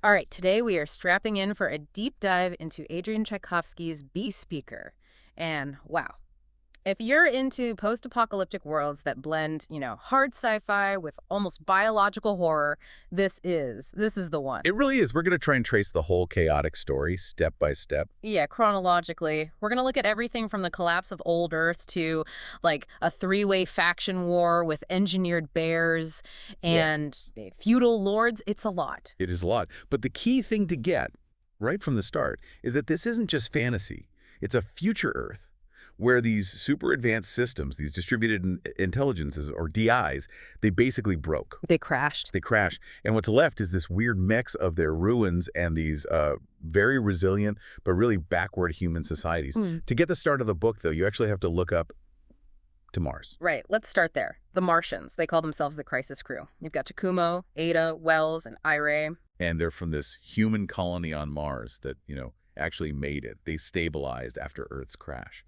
All right, today we are strapping in for a deep dive into Adrian Tchaikovsky's Bee Speaker. And wow, if you're into post-apocalyptic worlds that blend, hard sci-fi with almost biological horror, this is the one. It really is. We're going to try and trace the whole chaotic story step by step. Yeah, chronologically, we're going to look at everything from the collapse of old Earth to like a three-way faction war with engineered bears Yeah. and feudal lords. It's a lot. It is a lot. But the key thing to get right from the start is that this isn't just fantasy. It's a future Earth where these super advanced systems, these distributed intelligences or DIs, they basically broke. They crashed. They crashed. And what's left is this weird mix of their ruins and these very resilient but really backward human societies. To get the start of the book, though, you actually have to look up to Mars. Right, let's start there. The Martians, they call themselves the Crisis Crew. You've got Takumo, Ada, Wells, and Iray. And they're from this human colony on Mars that, actually made it. They stabilized after Earth's crash.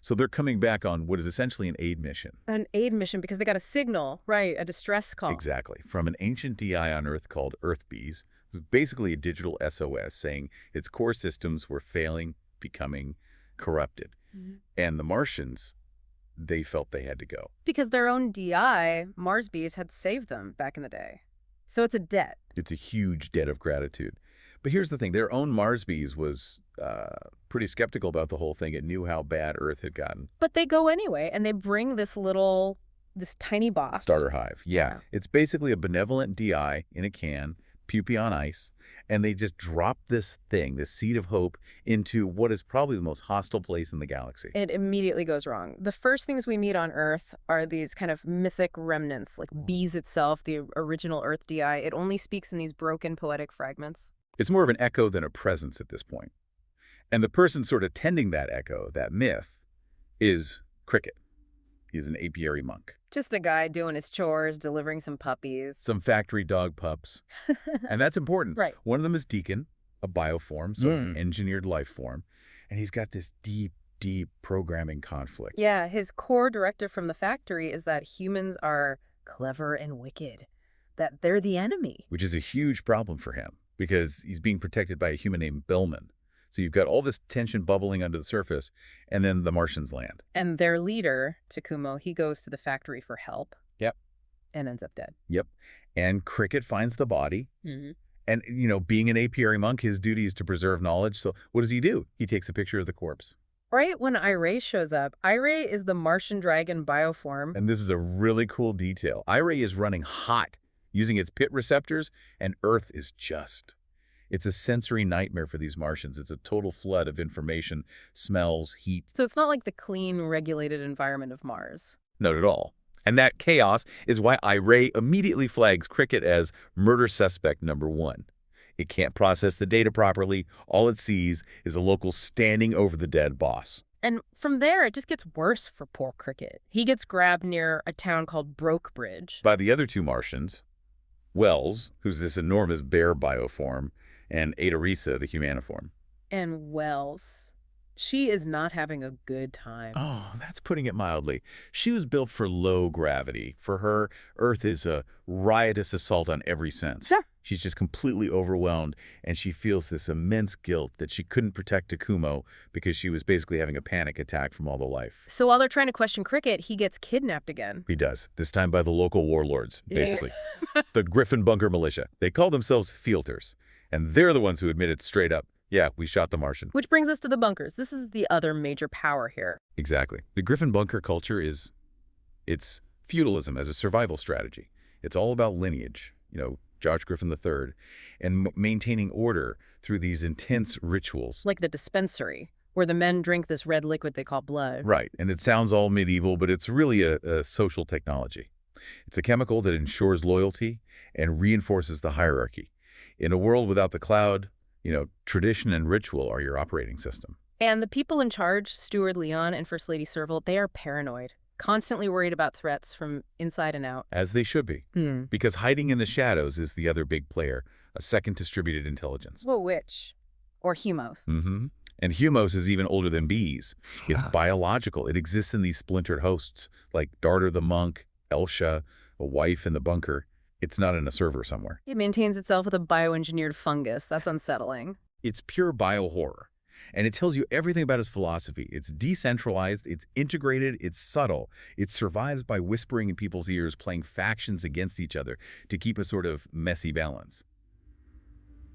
So they're coming back on what is essentially an aid mission. An aid mission because they got a signal, right, a distress call. Exactly. From an ancient DI on Earth called Earth Bees, it was basically a digital SOS saying its core systems were failing, becoming corrupted. And the Martians, they felt they had to go. Because their own DI, Mars Bees, had saved them back in the day. So it's a debt. It's a huge debt of gratitude. But here's the thing. Their own Mars Bees was pretty skeptical about the whole thing. It knew how bad Earth had gotten. But they go anyway, and they bring this tiny box. Starter hive. Yeah. It's basically a benevolent DI in a can, pupae on ice, and they just drop this thing, this seed of hope, into what is probably the most hostile place in the galaxy. It immediately goes wrong. The first things we meet on Earth are these kind of mythic remnants, like bees itself, the original Earth DI. It only speaks in these broken poetic fragments. It's more of an echo than a presence at this point. And the person sort of tending that echo, that myth, is Cricket. He's an apiary monk. Just a guy doing his chores, delivering some puppies. Some factory dog pups. And that's important. Right. One of them is Deacon, a bioform, so an engineered life form. And he's got this deep programming conflicts. Yeah, his core directive from the factory is that humans are clever and wicked, that they're the enemy. Which is a huge problem for him because he's being protected by a human named Billman. So you've got all this tension bubbling under the surface, and then the Martians land. And their leader, Takumo, he goes to the factory for help. Yep. And ends up dead. Yep. And Cricket finds the body. And, being an apiary monk, his duty is to preserve knowledge. So what does he do? He takes a picture of the corpse. Right when Iray shows up, Iray is the Martian dragon bioform. And this is a really cool detail. Iray is running hot, using its pit receptors, and Earth is just. It's a sensory nightmare for these Martians. It's a total flood of information, smells, heat. So it's not like the clean, regulated environment of Mars. Not at all. And that chaos is why Iray immediately flags Cricket as murder suspect number 1. It can't process the data properly. All it sees is a local standing over the dead boss. And from there, it just gets worse for poor Cricket. He gets grabbed near a town called Brokebridge. By the other 2 Martians, Wells, who's this enormous bear bioform, and Adarisa, the humaniform. And Wells, she is not having a good time. Oh, that's putting it mildly. She was built for low gravity. For her, Earth is a riotous assault on every sense. Sure. She's just completely overwhelmed, and she feels this immense guilt that she couldn't protect Takumo because she was basically having a panic attack from all the life. So while they're trying to question Cricket, he gets kidnapped again. He does, this time by the local warlords, basically. The Griffin Bunker Militia. They call themselves Fielders, and they're the ones who admitted straight up, yeah, we shot the Martian. Which brings us to the bunkers. This is the other major power here. Exactly. The Griffin Bunker culture it's feudalism as a survival strategy. It's all about lineage, George Griffin III, and maintaining order through these intense rituals. Like the dispensary, where the men drink this red liquid they call blood. Right, and it sounds all medieval, but it's really a social technology. It's a chemical that ensures loyalty and reinforces the hierarchy. In a world without the cloud, tradition and ritual are your operating system. And the people in charge, Steward Leon and First Lady Serval, they are paranoid, constantly worried about threats from inside and out. As they should be. Because hiding in the shadows is the other big player, a second distributed intelligence. Well, which? Or Humos. And Humos is even older than bees. It's biological. It exists in these splintered hosts, like Darter the monk, Elsha, a wife in the bunker. It's not in a server somewhere. It maintains itself with a bioengineered fungus. That's unsettling. It's pure biohorror. And it tells you everything about his philosophy. It's decentralized, it's integrated, it's subtle. It survives by whispering in people's ears, playing factions against each other to keep a sort of messy balance.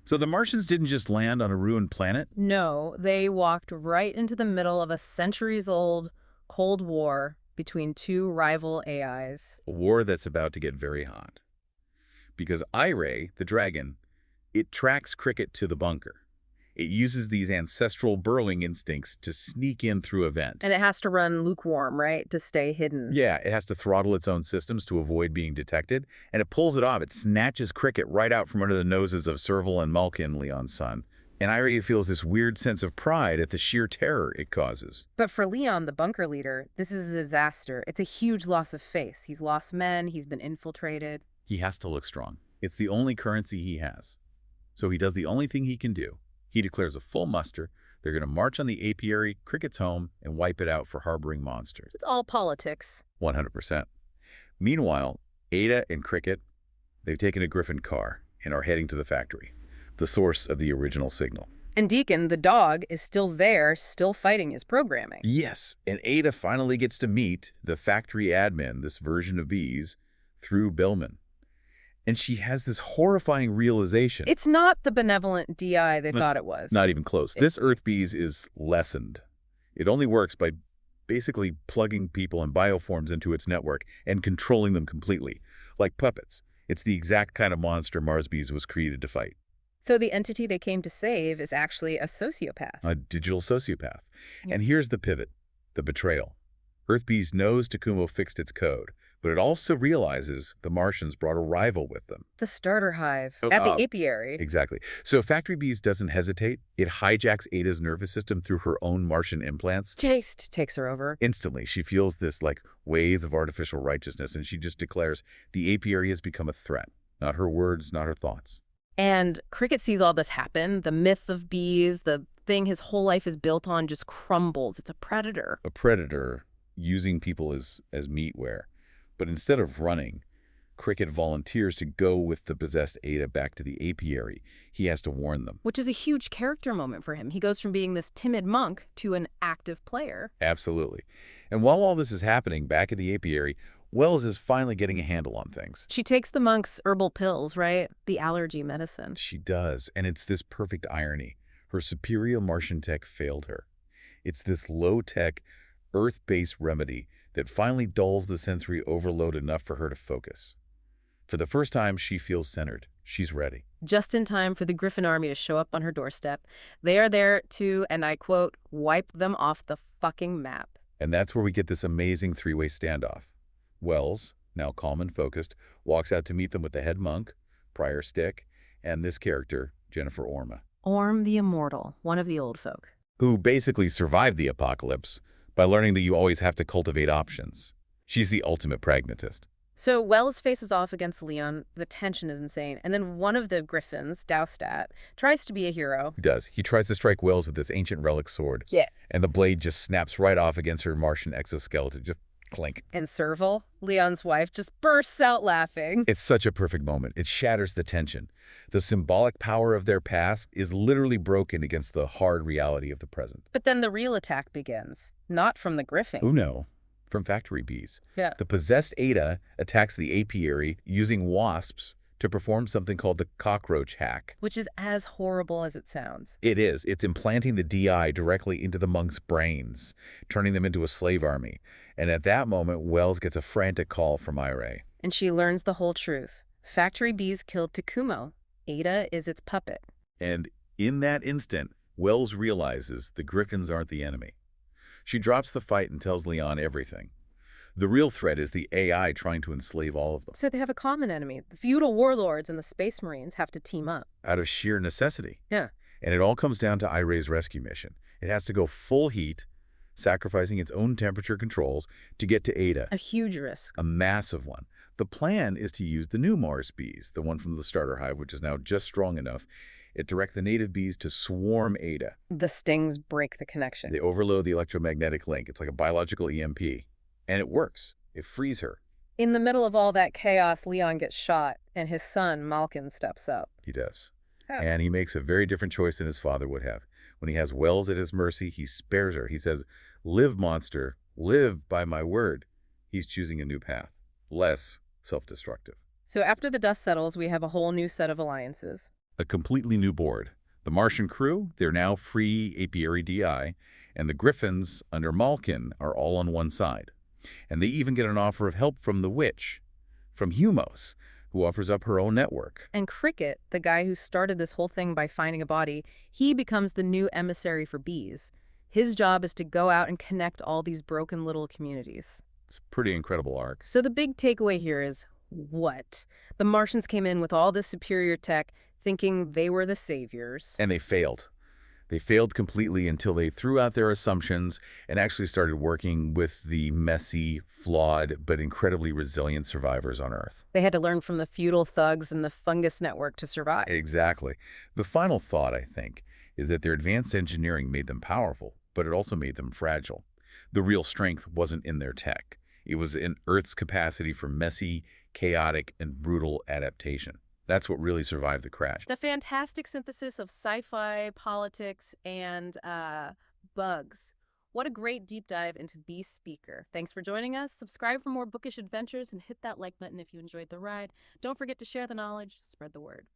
So the Martians didn't just land on a ruined planet? No, they walked right into the middle of a centuries-old Cold War between two rival AIs. A war that's about to get very hot. Because Iray, the dragon, it tracks Cricket to the bunker. It uses these ancestral burrowing instincts to sneak in through a vent. And it has to run lukewarm, right, to stay hidden. Yeah, it has to throttle its own systems to avoid being detected, and it pulls it off. It snatches Cricket right out from under the noses of Serval and Malkin, Leon's son. And Iray feels this weird sense of pride at the sheer terror it causes. But for Leon, the bunker leader, this is a disaster. It's a huge loss of face. He's lost men, he's been infiltrated. He has to look strong. It's the only currency he has. So he does the only thing he can do. He declares a full muster. They're going to march on the apiary, Cricket's home, and wipe it out for harboring monsters. It's all politics. 100%. Meanwhile, Ada and Cricket, they've taken a Griffin car and are heading to the factory, the source of the original signal. And Deacon, the dog, is still there, still fighting his programming. Yes, and Ada finally gets to meet the factory admin, this version of bees, through Billman. And she has this horrifying realization. It's not the benevolent DI they thought it was. Not even close. This Earth Bees is lessened. It only works by basically plugging people and bioforms into its network and controlling them completely, like puppets. It's the exact kind of monster Mars Bees was created to fight. So the entity they came to save is actually a sociopath. A digital sociopath. Yeah. And here's the pivot, the betrayal. Earth Bees knows Takumo fixed its code, but it also realizes the Martians brought a rival with them. The starter hive at the apiary. Exactly. So Factory Bees doesn't hesitate. It hijacks Ada's nervous system through her own Martian implants. Taste takes her over. Instantly, she feels this wave of artificial righteousness, and she just declares the apiary has become a threat. Not her words, not her thoughts. And Cricket sees all this happen. The myth of bees, the thing his whole life is built on, just crumbles. It's a predator. A predator using people as meatware. But instead of running, Cricket volunteers to go with the possessed Ada back to the apiary. He has to warn them. Which is a huge character moment for him. He goes from being this timid monk to an active player. Absolutely. And while all this is happening back at the apiary, Wells is finally getting a handle on things. She takes the monk's herbal pills, right? The allergy medicine. She does, and it's this perfect irony. Her superior Martian tech failed her. It's this low-tech, Earth-based remedy that finally dulls the sensory overload enough for her to focus. For the first time, she feels centered. She's ready. Just in time for the Griffin army to show up on her doorstep. They are there to, and I quote, wipe them off the fucking map. And that's where we get this amazing three-way standoff. Wells, now calm and focused, walks out to meet them with the head monk, Prior Stick, and this character, Jennifer Orma. Orm the Immortal, one of the old folk. Who basically survived the apocalypse by learning that you always have to cultivate options. She's the ultimate pragmatist. So Wells faces off against Leon. The tension is insane. And then one of the Griffins, Doustat, tries to be a hero. He does. He tries to strike Wells with this ancient relic sword. Yeah. And the blade just snaps right off against her Martian exoskeleton. Just clink. And Serval, Leon's wife, just bursts out laughing. It's such a perfect moment. It shatters the tension. The symbolic power of their past is literally broken against the hard reality of the present. But then the real attack begins. Not from the Griffin. Oh no. From Factory Bees. Yeah. The possessed Ada attacks the apiary using wasps to perform something called the cockroach hack. Which is as horrible as it sounds. It is. It's implanting the DI directly into the monks' brains, turning them into a slave army. And at that moment, Wells gets a frantic call from Iray. And she learns the whole truth. Factory Bees killed Takumo. Ada is its puppet. And in that instant, Wells realizes the Griffins aren't the enemy. She drops the fight and tells Leon everything. The real threat is the AI trying to enslave all of them. So they have a common enemy. The feudal warlords and the space marines have to team up. Out of sheer necessity. Yeah. And it all comes down to Iray's rescue mission. It has to go full heat, sacrificing its own temperature controls to get to Ada. A huge risk. A massive one. The plan is to use the new Mars bees, the one from the starter hive, which is now just strong enough. It directs the native bees to swarm Ada. The stings break the connection. They overload the electromagnetic link. It's like a biological EMP. And it works. It frees her. In the middle of all that chaos, Leon gets shot, and his son, Malkin, steps up. He does. Oh. And he makes a very different choice than his father would have. When he has Wells at his mercy, he spares her. He says, "Live, monster, live by my word." He's choosing a new path, less self-destructive. So after the dust settles, we have a whole new set of alliances. A completely new board. The Martian crew, they're now free apiary DI, and the Griffins, under Malkin, are all on one side. And they even get an offer of help from the witch, from Humos, who offers up her own network. And Cricket, the guy who started this whole thing by finding a body, he becomes the new emissary for bees. His job is to go out and connect all these broken little communities. It's a pretty incredible arc. So the big takeaway here is, what? The Martians came in with all this superior tech, thinking they were the saviors. And they failed. They failed completely until they threw out their assumptions and actually started working with the messy, flawed, but incredibly resilient survivors on Earth. They had to learn from the feudal thugs and the fungus network to survive. Exactly. The final thought, I think, is that their advanced engineering made them powerful, but it also made them fragile. The real strength wasn't in their tech. It was in Earth's capacity for messy, chaotic, and brutal adaptation. That's what really survived the crash. The fantastic synthesis of sci-fi, politics, and bugs. What a great deep dive into Bee Speaker. Thanks for joining us. Subscribe for more bookish adventures and hit that like button if you enjoyed the ride. Don't forget to share the knowledge, spread the word.